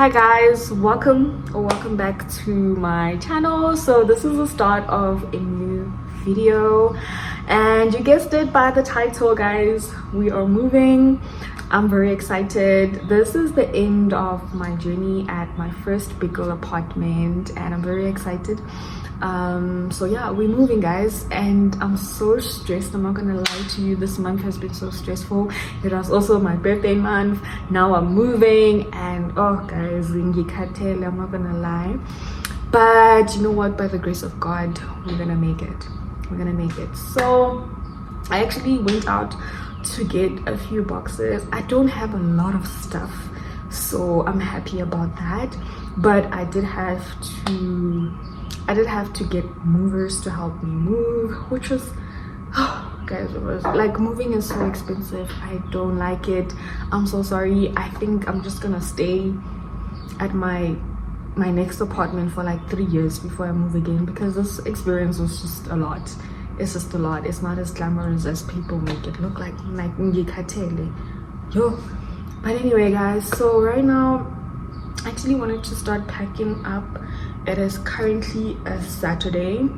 Hi guys, welcome back to my channel. So this is the start of a new video, and you guessed it by the title, guys. We are moving. I'm very excited. This is the end of my journey at my first big girl apartment, and I'm very excited. So yeah, we're moving, guys, and I'm so stressed. I'm not gonna lie to you, this month has been so stressful. It was also my birthday month. Now I'm moving, and oh guys, I'm not gonna lie, but you know what, by the grace of God, we're gonna make it. So I actually went out to get a few boxes. I don't have a lot of stuff, so I'm happy about that, but I did have to get movers to help me move, which was, oh guys, it was like, moving is so expensive. I don't like it. I'm so sorry. I think I'm just gonna stay at my next apartment for like 3 years before I move again, because this experience was just a lot. It's just a lot. It's not as glamorous as people make it look like yo. But anyway, guys, so right now I actually wanted to start packing up. It is currently a Saturday,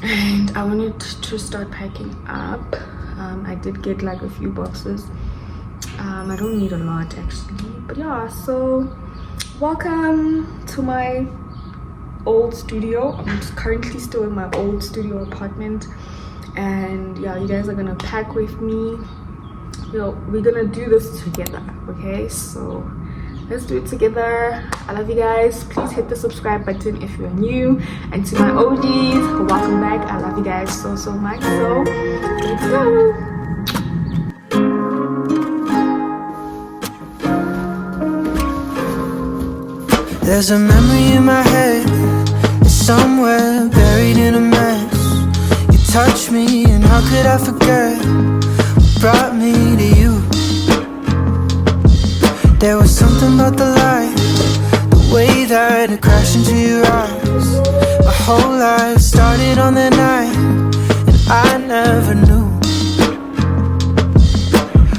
and I wanted to start packing up. I did get like a few boxes. I don't need a lot actually, but yeah. So welcome to my old studio. I'm currently still in my old studio apartment, and yeah, you guys are gonna pack with me. We're gonna do this together, okay? So let's do it together. I love you guys. Please hit the subscribe button if you're new, and to my OGs, welcome back. I love you guys so much. So let's go. There's a memory in my head, it's somewhere buried in a mess. You touched me, and how could I forget what brought me to you? There was something about the light, the way that it crashed into your eyes. My whole life started on that night, and I never knew.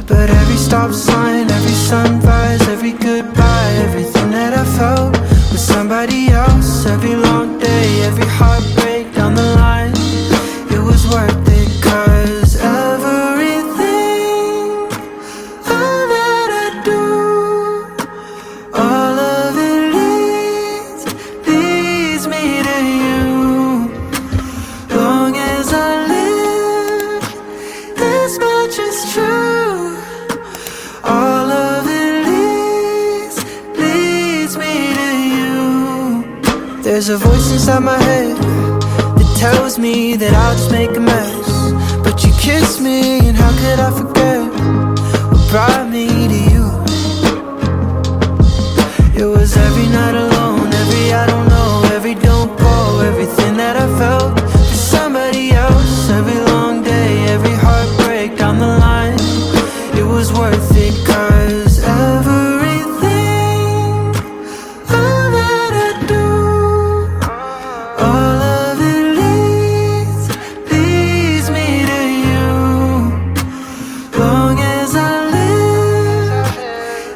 But every stop sign, every sunrise, every goodbye, everything that I felt with somebody else, every long day, every heartbreak down the line, it was worth it, 'cause everything, all that I do, all of it leads me to you. Long as I live, this much is true. All of it leads me to you. There's a voice inside my head that tells me that I'll just make a mess, but you kissed me, and how could I forget what brought me to you? It was every night alone, every I don't know, every don't go, everything that I felt for somebody else, every long day, every heartbreak down the line, it was worth it, 'cause everything, all that I do, all of it leads me to you. Long as I live,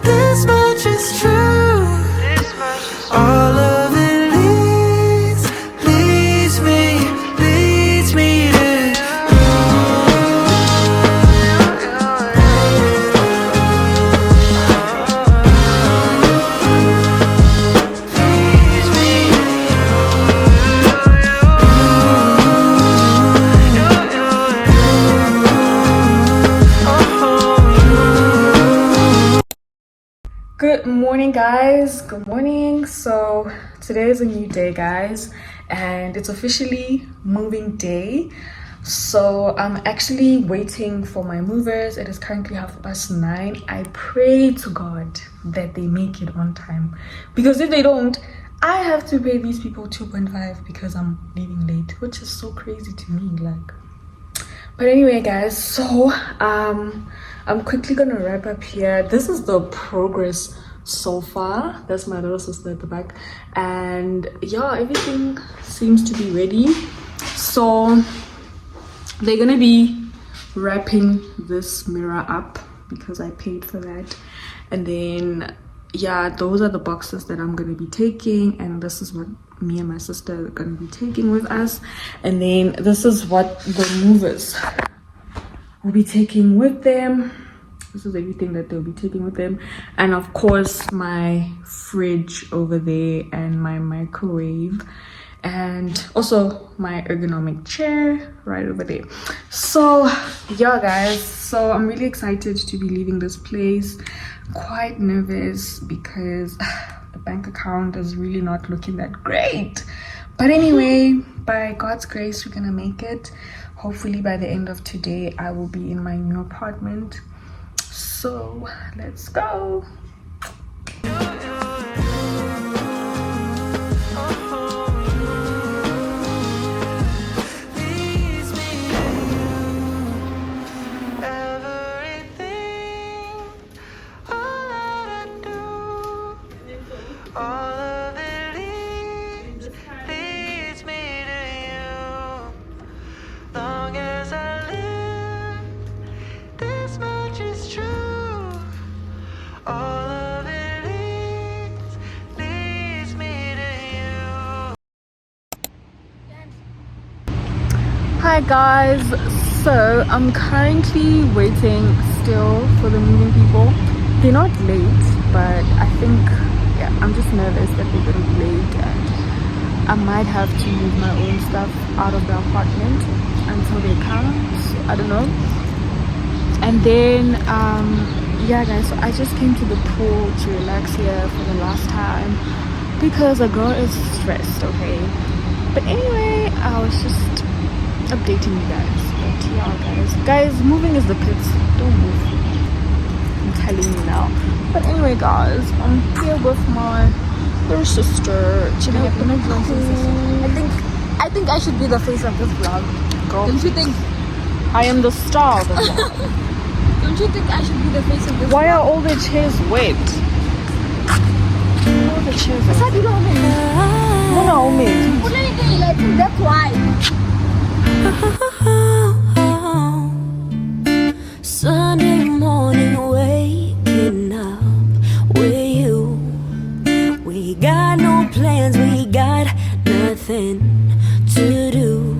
this much is true. All of it leads me to you. Good morning, guys. Good morning. So today is a new day, guys, and it's officially moving day. So I'm actually waiting for my movers. It is currently 9:30. I pray to God that they make it on time, because if they don't, I have to pay these people 2.5 because I'm leaving late, which is so crazy to me, like. But anyway, guys, so I'm quickly gonna wrap up here. This is the progress so far. That's my little sister at the back, and yeah, everything seems to be ready. So they're gonna be wrapping this mirror up because I paid for that, and then yeah, those are the boxes that I'm gonna be taking, and this is what me and my sister are gonna be taking with us. And then this is what the movers will be taking with them. This is everything that they'll be taking with them, and of course my fridge over there and my microwave, and also my ergonomic chair right over there. So yeah guys, so I'm really excited to be leaving this place. Quite nervous because the bank account is really not looking that great, but anyway, by God's grace we're gonna make it. Hopefully by the end of today I will be in my new apartment. So let's go. Hi guys, so I'm currently waiting still for the moving people. They're not late, but I think, yeah, I'm just nervous that they're gonna be late, and I might have to move my own stuff out of the apartment until they come. So, I don't know. And then yeah guys, so I just came to the pool to relax here for the last time because a girl is stressed, okay? But anyway, I was just updating you guys. But yeah guys, moving is the pits. Don't move, I'm telling you now. But anyway guys, I'm here with my little sister chilling at the pool. I think I should be the face of this vlog. Girl, Don't you think? I am the star of the vlog. Don't you think I should be the face of this Why vlog? are all the chairs wet? All the chairs are wet. No, I think that's why. Sunday morning, waking up with you. We got no plans, we got nothing to do.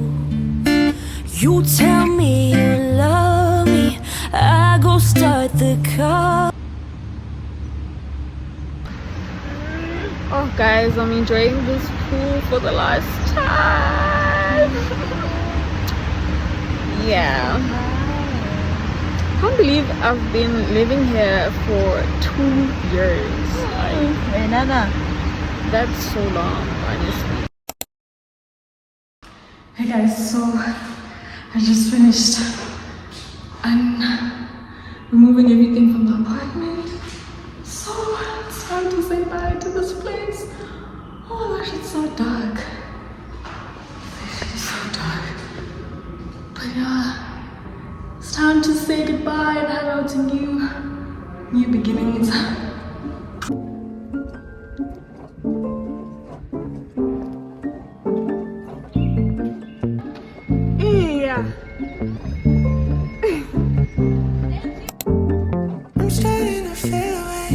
You tell me you love me, I go start the car. Oh guys, I'm enjoying this pool for the last time. Yeah, can't believe I've been living here for 2 years. Like, that's so long, honestly. Hey guys, so I just finished removing everything from the apartment. So it's time to say bye to this place. Oh my gosh, it's so dark. It's so dark. But yeah, it's time to say goodbye and head out to new beginnings. Yeah. I'm starting to feel away.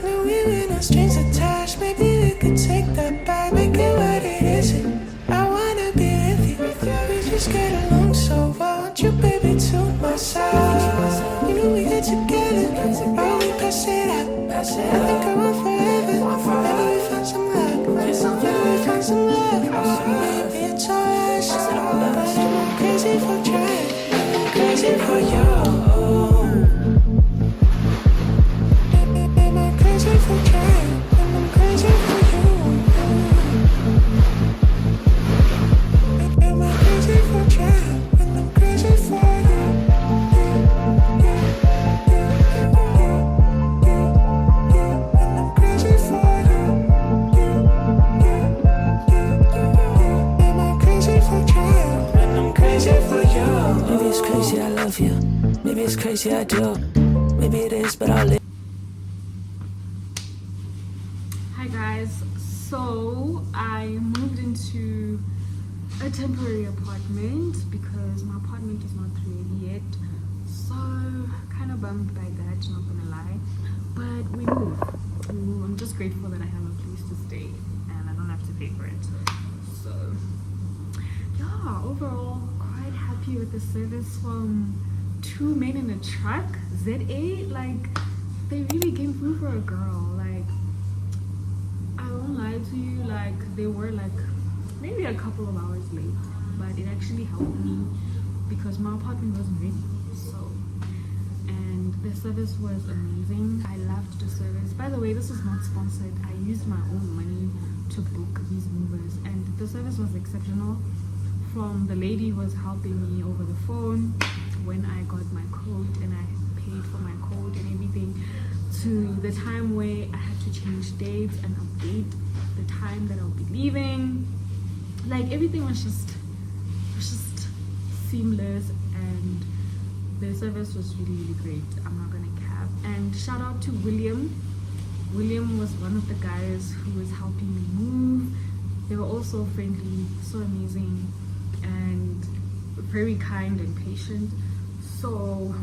No, we're no strings attached. Maybe we could take that back, make it what it isn't. I wanna be with you. We just get along so well. Want you, baby, to my side. You know we get together, but we pass it out. I think I want forever. Maybe we found some luck. Maybe we found some love. Maybe it's alright. But I'm crazy for trying. I'm crazy for you. I'm crazy for trying, and I'm crazy for you. Am I crazy for trying, and I'm crazy for you. And I'm crazy for you. Am I crazy for trying, and I'm crazy for you. Maybe it's crazy I love you. Maybe it's crazy I do. Maybe it is, but I'll live. Hi guys, so I moved into a temporary apartment because my apartment is not ready yet. So kind of bummed by that, not gonna lie, but we moved. I'm just grateful that I have a place to stay and I don't have to pay for it. So yeah, overall quite happy with the service from two men in a truck. ZA, like, they really came through for a girl. Like, I won't lie to you, like, they were like maybe a couple of hours late, but it actually helped me because my apartment wasn't ready. So, and the service was amazing. I loved the service. By the way, this is not sponsored. I used my own money to book these movers, and the service was exceptional. From the lady who was helping me over the phone when I got my code and I paid for my code and everything, to the time where I had to change dates and update the time that I'll be leaving. Like, everything was just seamless, and the service was really great. I'm not gonna cap. And shout out to William. William was one of the guys who was helping me move. They were all so friendly, so amazing, and very kind and patient. So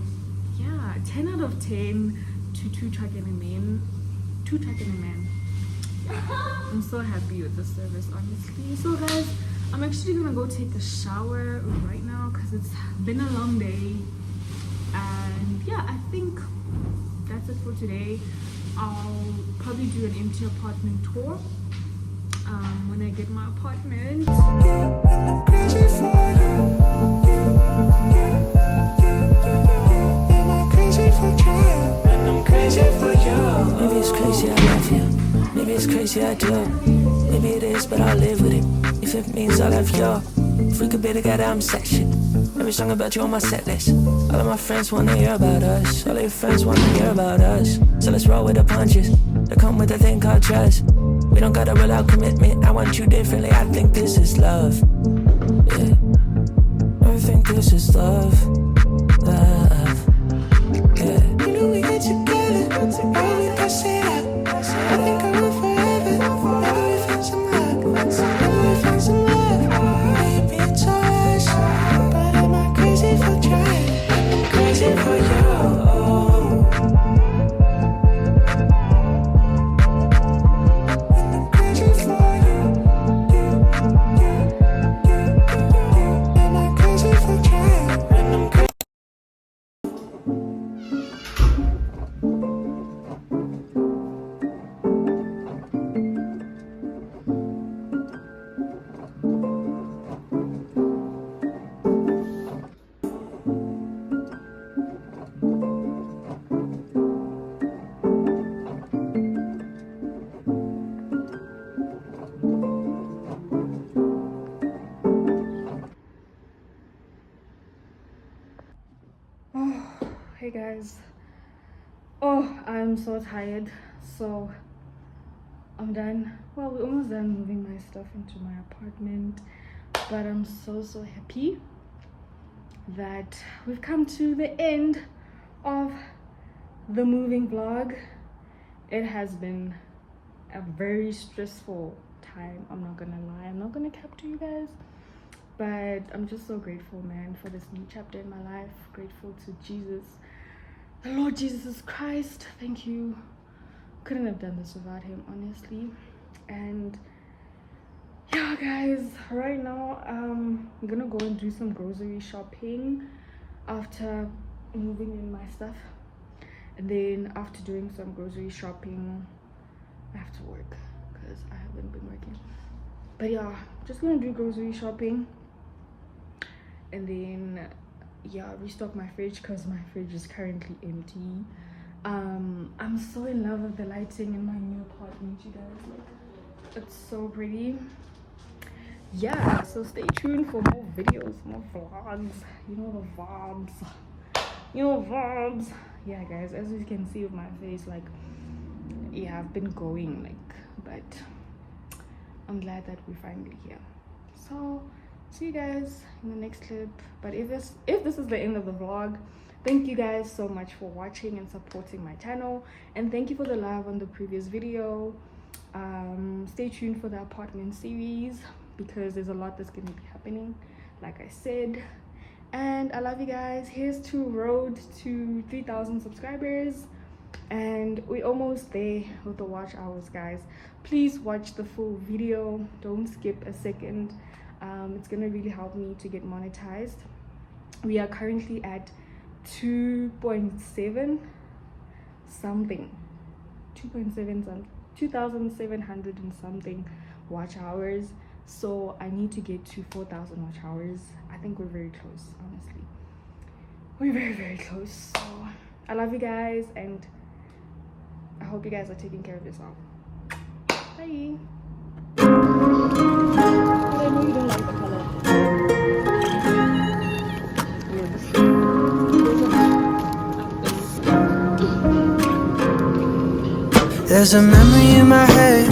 yeah, 10 out of 10 to two truck and a man. I'm so happy with the service, honestly. So guys, I'm actually gonna go take a shower right now because it's been a long day. And yeah, I think that's it for today. I'll probably do an empty apartment tour when I get my apartment. Maybe it's crazy I love you, maybe it's crazy I do. Maybe it is, but I'll live with it. If it means I love you, if we could be together, I'm set shit. Every song about you on my set list. All of my friends wanna hear about us. All of your friends wanna hear about us. So let's roll with the punches that come with a thing called trust. We don't gotta rule out commitment. I want you differently. I think this is love. Yeah, I think this is love. Love. Yeah. You know we get together, and we can say that. I think I will forever. Maybe we find some luck. Maybe we find some love. Maybe it's us, but am I crazy for trying? I'm crazy for you. Hey guys, oh, I'm so tired. So I'm done. Well, we're almost done moving my stuff into my apartment, but I'm so happy that we've come to the end of the moving vlog. It has been a very stressful time, I'm not gonna lie. I'm not gonna cap to you guys, but I'm just so grateful, man, for this new chapter in my life. Grateful to Jesus, the Lord Jesus Christ. Thank you. Couldn't have done this without him, honestly. And yeah guys, right now I'm gonna go and do some grocery shopping after moving in my stuff, and then after doing some grocery shopping I have to work because I haven't been working. But yeah, just gonna do grocery shopping and then yeah, restock my fridge because my fridge is currently empty. I'm so in love with the lighting in my new apartment, you guys. Like, it's so pretty. Yeah, so stay tuned for more videos, more vlogs. You know the vlogs. Yeah guys, as you can see with my face, like, yeah, I've been going, like, but I'm glad that we're finally here. So see you guys in the next clip. But if this is the end of the vlog, thank you guys so much for watching and supporting my channel, and thank you for the love on the previous video. Stay tuned for the apartment series because there's a lot that's going to be happening, like I said. And I love you guys. Here's to road to 3,000 subscribers. and we're almost there with the watch hours, guys. Please watch the full video, don't skip a second. It's gonna really help me to get monetized. We are currently at 2.7 something, 2,700 and something watch hours. So I need to get to 4,000 watch hours. I think we're very close, honestly. We're very close. So I love you guys, and I hope you guys are taking care of yourself. Bye. But I know you don't like the color. There's a memory in my head,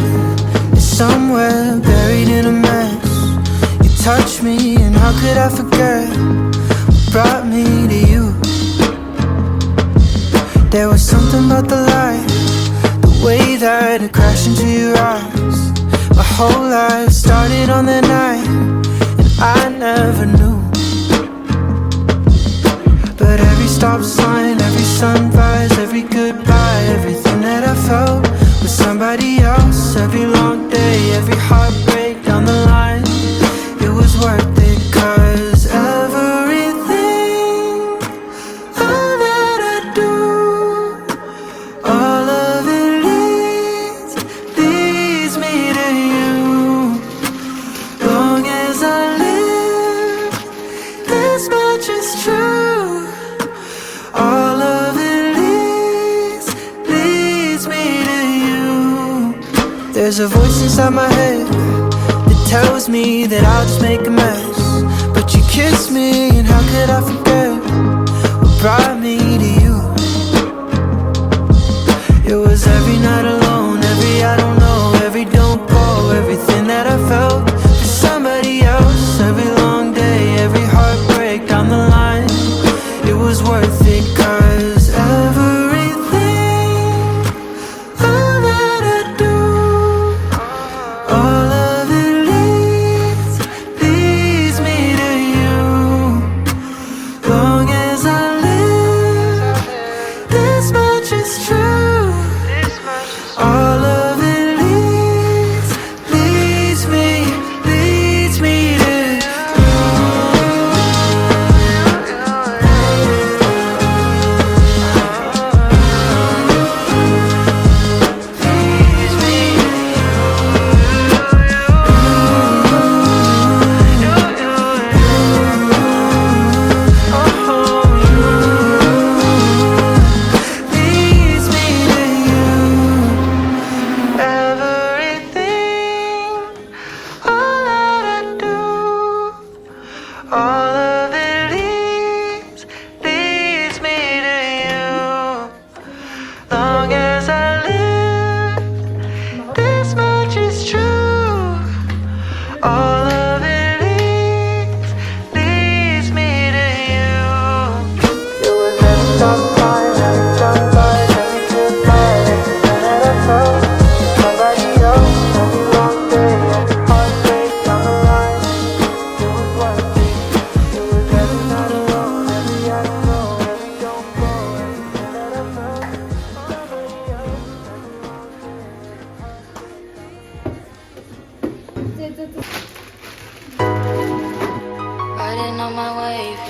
it's somewhere buried in a mess. You touched me and how could I forget what brought me to you? There was something about the light, the way that it crashed into your eyes. My whole life started on that night, and I never knew. But every stop sign, every sunrise, every goodbye, everything that I felt with somebody else. Every long day, every heartbreak down the line, it was worth it. 'Cause everything, all that I do, all of it leads me to you. Long as I live, this much is true. All of it leads me to you. There's a voice inside my head that tells me that I'll just make a mess, but you kissed me and how could I forget what brought me to you? It was every night alone, every I don't know, every don't go, everything that I felt for somebody else. Every long day, every heartbreak down the line, it was worth it. 'Cause everything, all that I do, all of it leads me to you. Long as I live, this much is true. All of it leads me to you. Leads me to you. Everything, all that I do, all of it leads me to you. Long as I live, this much is true. All of it leads me to you. It was every stop sign, every sunrise, every goodbye, everything that I felt. Somebody else, every long day, every heartbreak down the line, it was worth it. It was every night alone, every I don't know, every don't go, everything that I felt. Somebody else, every long day. Riding on my wave,